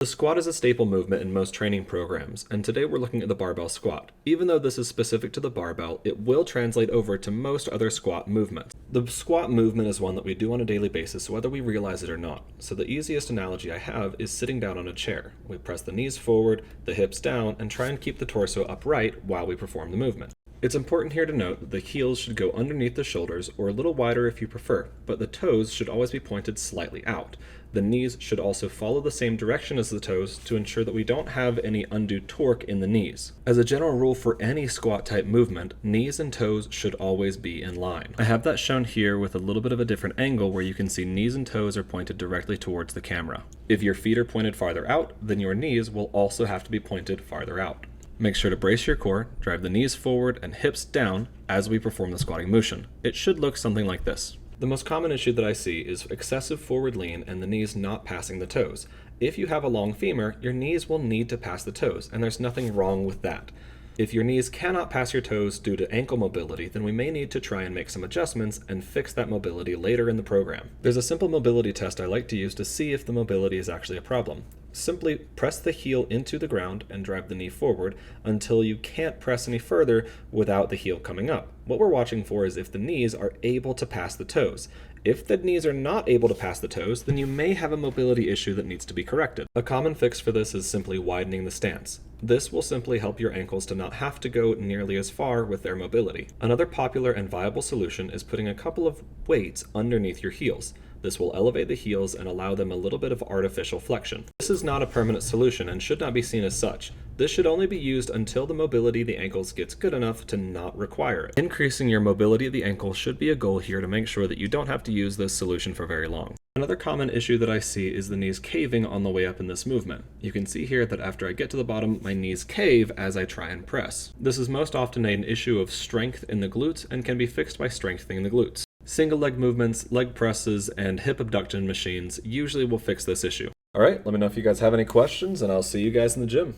The squat is a staple movement in most training programs, and today we're looking at the barbell squat. Even though this is specific to the barbell, it will translate over to most other squat movements. The squat movement is one that we do on a daily basis, whether we realize it or not. So the easiest analogy I have is sitting down on a chair. We press the knees forward, the hips down, and try and keep the torso upright while we perform the movement. It's important here to note that the heels should go underneath the shoulders or a little wider if you prefer, but the toes should always be pointed slightly out. The knees should also follow the same direction as the toes to ensure that we don't have any undue torque in the knees. As a general rule for any squat type movement, knees and toes should always be in line. I have that shown here with a little bit of a different angle where you can see knees and toes are pointed directly towards the camera. If your feet are pointed farther out, then your knees will also have to be pointed farther out. Make sure to brace your core, drive the knees forward and hips down as we perform the squatting motion. It should look something like this. The most common issue that I see is excessive forward lean and the knees not passing the toes. If you have a long femur, your knees will need to pass the toes, and there's nothing wrong with that. If your knees cannot pass your toes due to ankle mobility, then we may need to try and make some adjustments and fix that mobility later in the program. There's a simple mobility test I like to use to see if the mobility is actually a problem. Simply press the heel into the ground and drive the knee forward until you can't press any further without the heel coming up. What we're watching for is if the knees are able to pass the toes. If the knees are not able to pass the toes, then you may have a mobility issue that needs to be corrected. A common fix for this is simply widening the stance. This will simply help your ankles to not have to go nearly as far with their mobility. Another popular and viable solution is putting a couple of weights underneath your heels. This will elevate the heels and allow them a little bit of artificial flexion. This is not a permanent solution and should not be seen as such. This should only be used until the mobility of the ankles gets good enough to not require it. Increasing your mobility of the ankle should be a goal here to make sure that you don't have to use this solution for very long. Another common issue that I see is the knees caving on the way up in this movement. You can see here that after I get to the bottom, my knees cave as I try and press. This is most often an issue of strength in the glutes and can be fixed by strengthening the glutes. Single leg movements, leg presses, and hip abduction machines usually will fix this issue. Alright, let me know if you guys have any questions, and I'll see you guys in the gym.